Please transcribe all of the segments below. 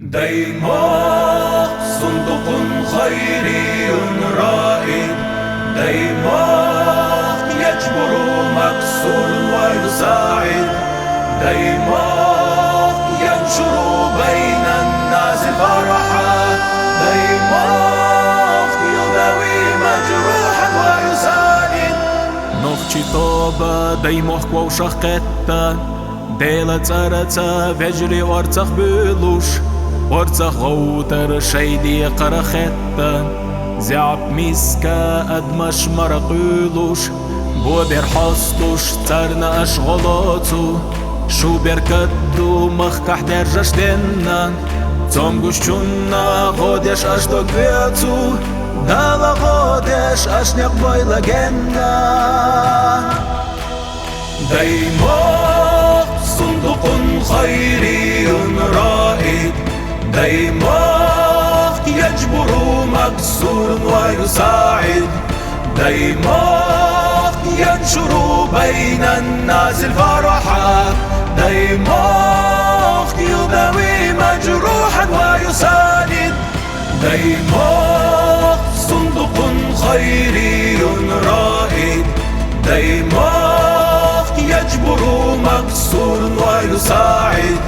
ديماغ صندوق خيري رائد، ديماغ يجبر مكسور ويساعد، ديماغ ينشر بين الناس الفرحة، ديماغ يداوي مجروحا ويساند. نوخشي طوبة ديماغ كوشخ قتا ديلا تارتا بجري وارتخ بلوش ورتخ غوتر شيدي قرختا زعب ميسكا أدمش مرقلوش بو برحصتوش ترنا أشغلاتو شو بركدو مخكح درجش دنا تمگوش چونا غودش أشتو بيتو دالا غودش أشنق بايلا جنة. ديماغ صندوق خيري رائد، ديماغ يجبر مكسور ويساعد، ديماغ ينشر بين الناس الفرحة، ديماغ يداوي مجروحا ويساند. ديماغ صندوق خيري رائد، ديماغ يجبر مكسور ويساعد،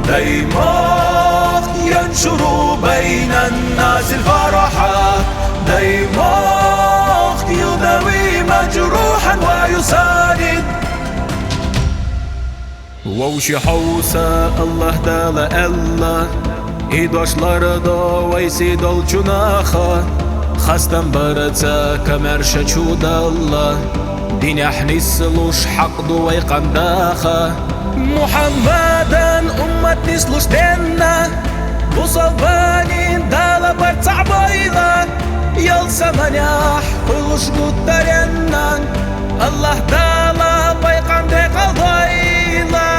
ديماغ ينشر بين الناس الفرحة، ديماغ يداوي مجروحا ويساند. ووشي حوسا الله دالا الله إيدوشلاردا ويسيدال جناخا خستم برتا كمرشا چودالله دين احنسلوش حقدو ويقنداخا محمدا أمت نسلوش دينا بوصلبانين دالا برتع بايلا يلسا مناح خلوش قدرنا الله دالا بيقندي قضايلا.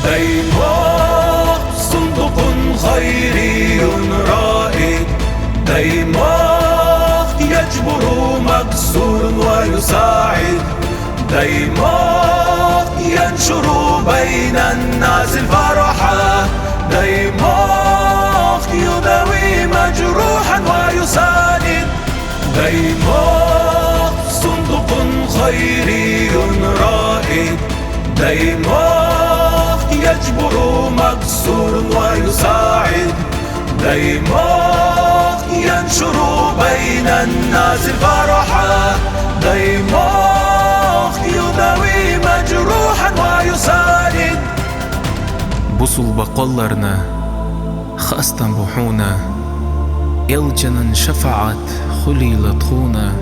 ديماغ صندوق خيري رائد، ديماغ يجبر مكسور ويساعد، ديماغ ينشر بين الناس الفرحة، ديماغ يداوي مجروحا ويساند. ديماغ صندوق خيري رائد، ديماغ يجبر مكسور ويساعد، ديماغ ينشر بين الناس الفرحة، ديماغ يداوي مجروحا ويساند. بوصل بقلرنا خاستن بحونا يلجنن شفعت خليلة خونا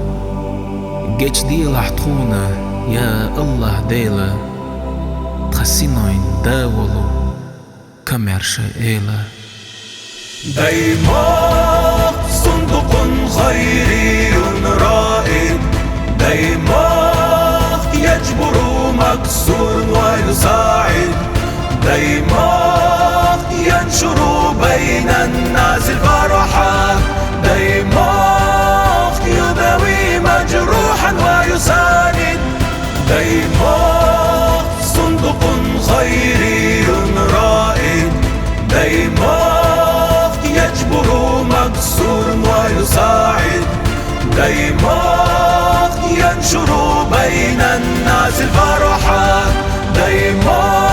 جيش دي لحطونا يا الله ديلا تخسينين داولو كمرشا إيلا. ديماغ صندوق خيري رائد، ديماغ يجبر مكسور ويساعد، ديماغ ينشر بين الناس الفرحة، ديماغ يداوي مجروحا ويساند. ديماغ صندوق خيري رائد، ديماغ يجبر مكسور ويساعد، ديماغ ينشر بين الناس الفرحة، ديماغ